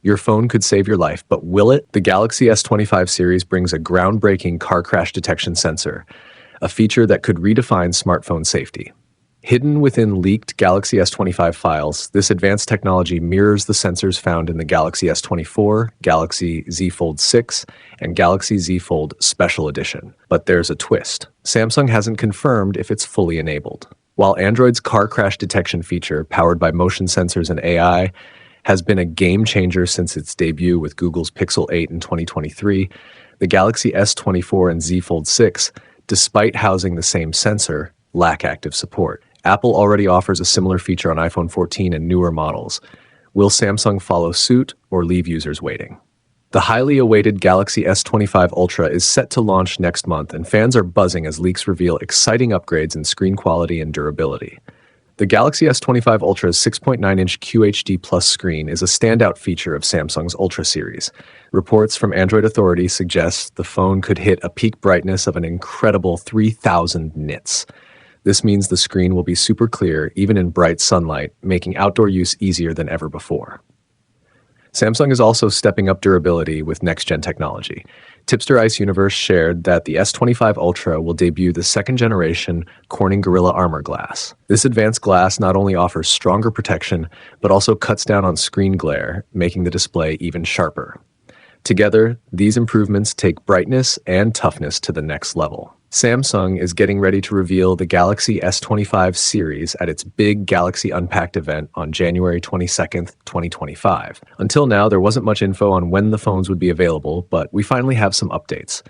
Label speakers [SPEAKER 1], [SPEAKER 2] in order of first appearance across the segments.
[SPEAKER 1] Your phone could save your life, but will it? The Galaxy S25 series brings a groundbreaking car crash detection sensor, a feature that could redefine smartphone safety. Hidden within leaked Galaxy S25 files, this advanced technology mirrors the sensors found in the Galaxy S24, Galaxy Z Fold 6, and Galaxy Z Fold Special Edition. But there's a twist. Samsung hasn't confirmed if it's fully enabled. While Android's car crash detection feature, powered by motion sensors and AI, has been a game changer since its debut with Google's Pixel 8 in 2023, the Galaxy S24 and Z Fold 6, despite housing the same sensor, lack active support. Apple already offers a similar feature on iPhone 14 and newer models. Will Samsung follow suit or leave users waiting? The highly awaited Galaxy S25 Ultra is set to launch next month, and fans are buzzing as leaks reveal exciting upgrades in screen quality and durability. The Galaxy S25 Ultra's 6.9-inch QHD Plus screen is a standout feature of Samsung's Ultra series. Reports from Android authorities suggest the phone could hit a peak brightness of an incredible 3,000 nits. This means the screen will be super clear even in bright sunlight, making outdoor use easier than ever before. Samsung is also stepping up durability with next-gen technology. Tipster Ice Universe shared that the S25 Ultra will debut the second-generation Corning Gorilla Armor glass. This advanced glass not only offers stronger protection, but also cuts down on screen glare, making the display even sharper. Together, these improvements take brightness and toughness to the next level. Samsung is getting ready to reveal the Galaxy S25 series at its big Galaxy Unpacked event on January 22nd, 2025. Until now, there wasn't much info on when the phones would be available, but we finally have some updates.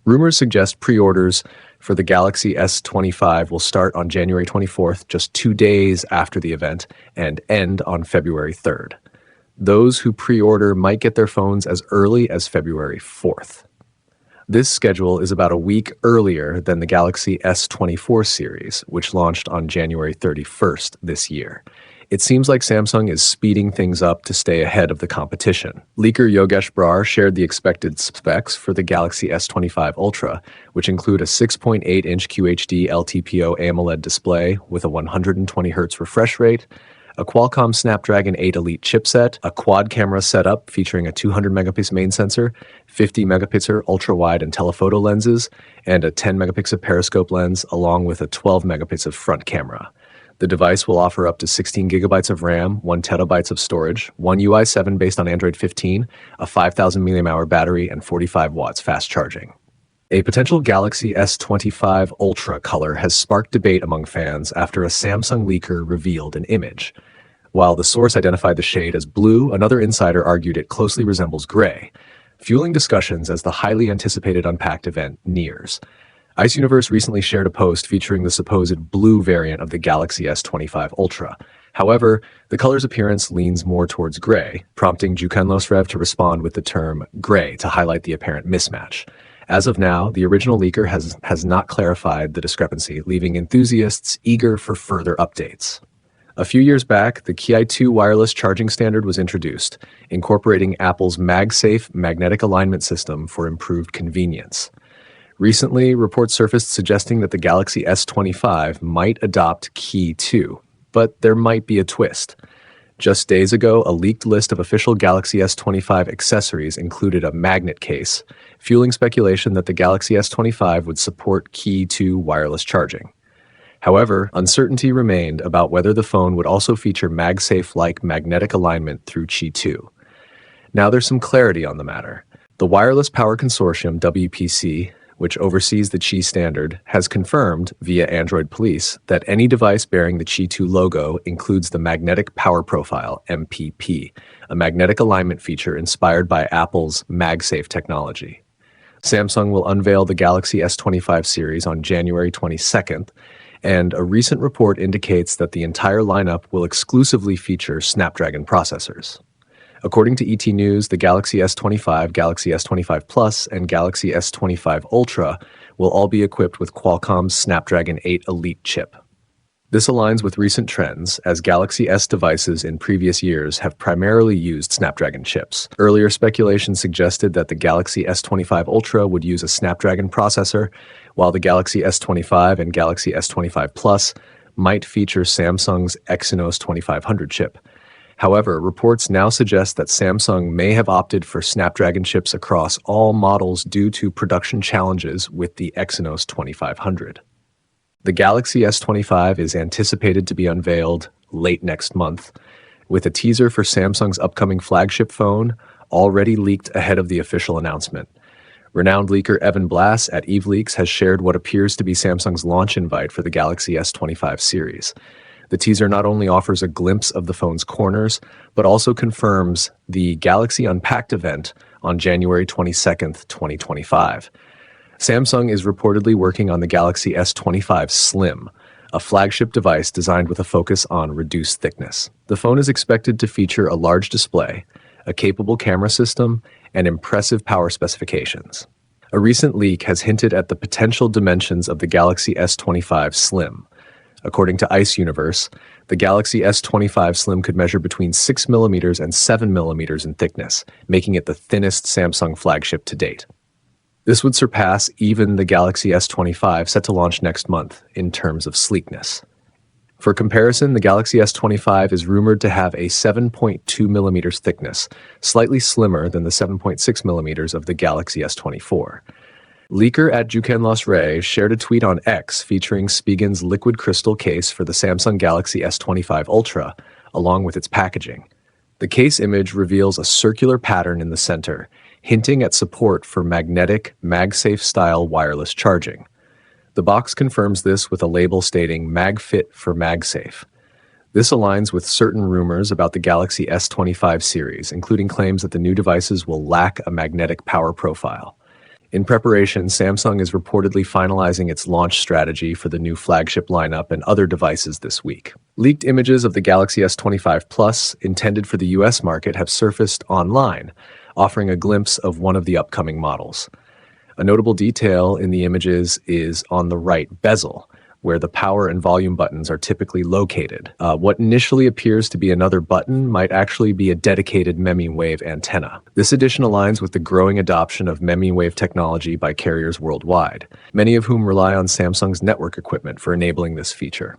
[SPEAKER 1] Rumors suggest pre-orders for the Galaxy S25 will start on January 24th, just 2 days after the event, and end on February 3rd. Those who pre-order might get their phones as early as February 4th. This schedule is about a week earlier than the Galaxy S24 series, which launched on January 31st this year. It seems like Samsung is speeding things up to stay ahead of the competition. Leaker Yogesh Brar shared the expected specs for the Galaxy S25 Ultra, which include a 6.8-inch QHD LTPO AMOLED display with a 120Hz refresh rate, a Qualcomm Snapdragon 8 Elite chipset, a quad-camera setup featuring a 200-megapixel main sensor, 50-megapixel ultra-wide and telephoto lenses, and a 10-megapixel periscope lens, along with a 12-megapixel front camera. The device will offer up to 16 gigabytes of RAM, 1 terabyte of storage, One UI 7 based on Android 15, a 5,000 mAh battery, and 45 watts fast charging. A potential Galaxy S25 Ultra color has sparked debate among fans after a Samsung leaker revealed an image. While the source identified the shade as blue, another insider argued it closely resembles gray, fueling discussions as the highly anticipated Unpacked event nears. Ice Universe recently shared a post featuring the supposed blue variant of the Galaxy S25 Ultra. However, the color's appearance leans more towards gray, prompting Jukan Losrev to respond with the term gray to highlight the apparent mismatch. As of now, the original leaker has not clarified the discrepancy, leaving enthusiasts eager for further updates. A few years back, the Qi 2 wireless charging standard was introduced, incorporating Apple's MagSafe magnetic alignment system for improved convenience. Recently, reports surfaced suggesting that the Galaxy S25 might adopt Qi 2, but there might be a twist. Just days ago, a leaked list of official Galaxy S25 accessories included a magnet case, fueling speculation that the Galaxy S25 would support Qi 2 wireless charging. However, uncertainty remained about whether the phone would also feature MagSafe-like magnetic alignment through Qi 2. Now there's some clarity on the matter. The Wireless Power Consortium, WPC, which oversees the Qi standard, has confirmed, via Android Police, that any device bearing the Qi 2 logo includes the Magnetic Power Profile, MPP, a magnetic alignment feature inspired by Apple's MagSafe technology. Samsung will unveil the Galaxy S25 series on January 22nd, and a recent report indicates that the entire lineup will exclusively feature Snapdragon processors. According to ET News, the Galaxy S25, Galaxy S25 Plus, and Galaxy S25 Ultra will all be equipped with Qualcomm's Snapdragon 8 Elite chip. This aligns with recent trends, as Galaxy S devices in previous years have primarily used Snapdragon chips. Earlier speculation suggested that the Galaxy S25 Ultra would use a Snapdragon processor, while the Galaxy S25 and Galaxy S25 Plus might feature Samsung's Exynos 2500 chip. However, reports now suggest that Samsung may have opted for Snapdragon chips across all models due to production challenges with the Exynos 2500. The Galaxy S25 is anticipated to be unveiled late next month, with a teaser for Samsung's upcoming flagship phone already leaked ahead of the official announcement. Renowned leaker Evan Blass at EveLeaks has shared what appears to be Samsung's launch invite for the Galaxy S25 series. The teaser not only offers a glimpse of the phone's corners, but also confirms the Galaxy Unpacked event on January 22nd, 2025. Samsung is reportedly working on the Galaxy S25 Slim, a flagship device designed with a focus on reduced thickness. The phone is expected to feature a large display, a capable camera system, and impressive power specifications. A recent leak has hinted at the potential dimensions of the Galaxy S25 Slim. According to Ice Universe, the Galaxy S25 Slim could measure between 6mm and 7mm in thickness, making it the thinnest Samsung flagship to date. This would surpass even the Galaxy S25 set to launch next month in terms of sleekness. For comparison, the Galaxy S25 is rumored to have a 7.2mm thickness, slightly slimmer than the 7.6mm of the Galaxy S24. Leaker at Juken Los Rey shared a tweet on X featuring Spiegel's liquid crystal case for the Samsung Galaxy S25 Ultra, along with its packaging. The case image reveals a circular pattern in the center, hinting at support for magnetic, MagSafe-style wireless charging. The box confirms this with a label stating MagFit for MagSafe. This aligns with certain rumors about the Galaxy S25 series, including claims that the new devices will lack a magnetic power profile. In preparation, Samsung is reportedly finalizing its launch strategy for the new flagship lineup and other devices this week. Leaked images of the Galaxy S25 Plus, intended for the US market, have surfaced online, offering a glimpse of one of the upcoming models. A notable detail in the images is on the right bezel, where the power and volume buttons are typically located. What initially appears to be another button might actually be a dedicated mmWave antenna. This addition aligns with the growing adoption of mmWave technology by carriers worldwide, many of whom rely on Samsung's network equipment for enabling this feature.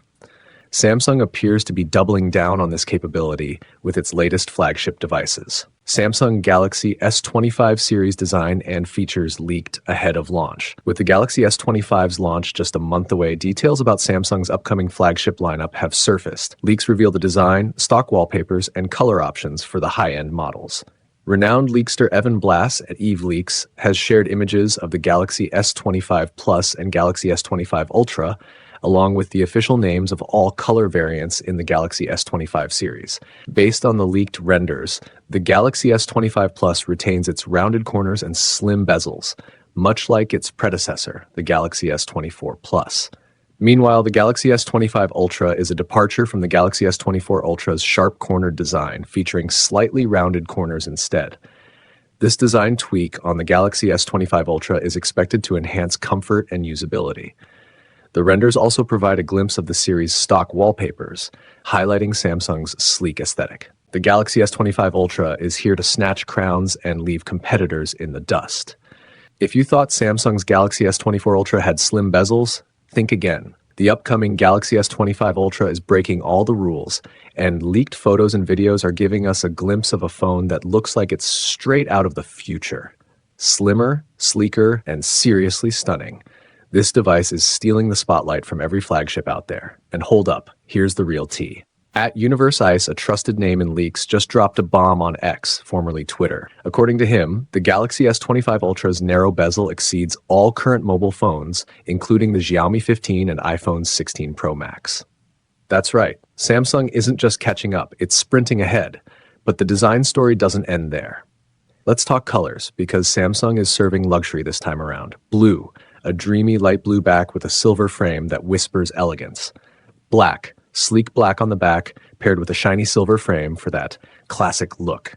[SPEAKER 1] Samsung appears to be doubling down on this capability with its latest flagship devices. Samsung Galaxy S25 series design and features leaked ahead of launch. With the Galaxy S25's launch just a month away, details about Samsung's upcoming flagship lineup have surfaced. Leaks reveal the design, stock wallpapers, and color options for the high-end models. Renowned leakster Evan Blass at EveLeaks has shared images of the Galaxy S25 Plus and Galaxy S25 Ultra, along with the official names of all color variants in the Galaxy S25 series. Based on the leaked renders, the Galaxy S25 Plus retains its rounded corners and slim bezels, much like its predecessor, the Galaxy S24 Plus. Meanwhile, the Galaxy S25 Ultra is a departure from the Galaxy S24 Ultra's sharp-cornered design, featuring slightly rounded corners instead. This design tweak on the Galaxy S25 Ultra is expected to enhance comfort and usability. The renders also provide a glimpse of the series' stock wallpapers, highlighting Samsung's sleek aesthetic. The Galaxy S25 Ultra is here to snatch crowns and leave competitors in the dust. If you thought Samsung's Galaxy S24 Ultra had slim bezels, think again. The upcoming Galaxy S25 Ultra is breaking all the rules, and leaked photos and videos are giving us a glimpse of a phone that looks like it's straight out of the future. Slimmer, sleeker, and seriously stunning. This device is stealing the spotlight from every flagship out there. And hold up, here's the real tea. At Universe Ice, a trusted name in leaks, just dropped a bomb on X, formerly Twitter. According to him, the Galaxy S25 Ultra's narrow bezel exceeds all current mobile phones, including the Xiaomi 15 and iPhone 16 Pro Max. That's right, Samsung isn't just catching up, it's sprinting ahead. But the design story doesn't end there. Let's talk colors, because Samsung is serving luxury this time around. Blue, a dreamy light blue back with a silver frame that whispers elegance. Black, sleek black on the back, paired with a shiny silver frame for that classic look.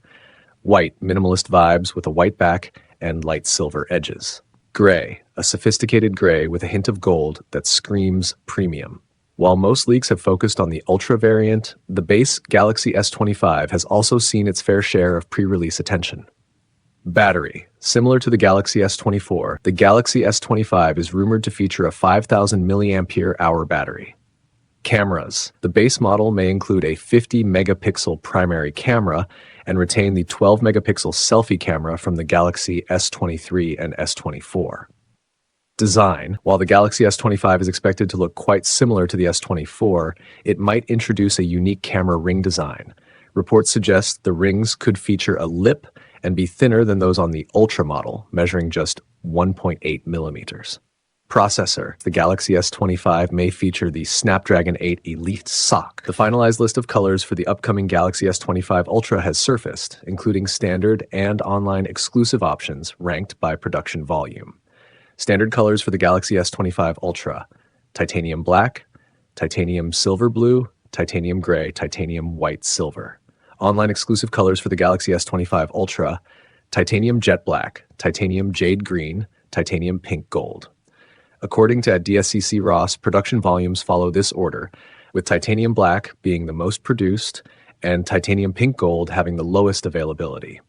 [SPEAKER 1] White, minimalist vibes with a white back and light silver edges. Gray, a sophisticated gray with a hint of gold that screams premium. While most leaks have focused on the Ultra variant, the base Galaxy S25 has also seen its fair share of pre-release attention. Battery. Similar to the Galaxy S24, the Galaxy S25 is rumored to feature a 5,000 mAh battery. Cameras. The base model may include a 50 megapixel primary camera and retain the 12 megapixel selfie camera from the Galaxy S23 and S24. Design. While the Galaxy S25 is expected to look quite similar to the S24, it might introduce a unique camera ring design. Reports suggest the rings could feature a lip and be thinner than those on the Ultra model, measuring just 1.8 millimeters. Processor. The Galaxy S25 may feature the Snapdragon 8 Elite SoC. The finalized list of colors for the upcoming Galaxy S25 Ultra has surfaced, including standard and online exclusive options ranked by production volume. Standard colors for the Galaxy S25 Ultra: titanium black, titanium silver blue, titanium gray, titanium white silver. Online exclusive colors for the Galaxy S25 Ultra: titanium jet black, titanium jade green, titanium pink gold. According to DSCC Ross, production volumes follow this order, with titanium black being the most produced and titanium pink gold having the lowest availability.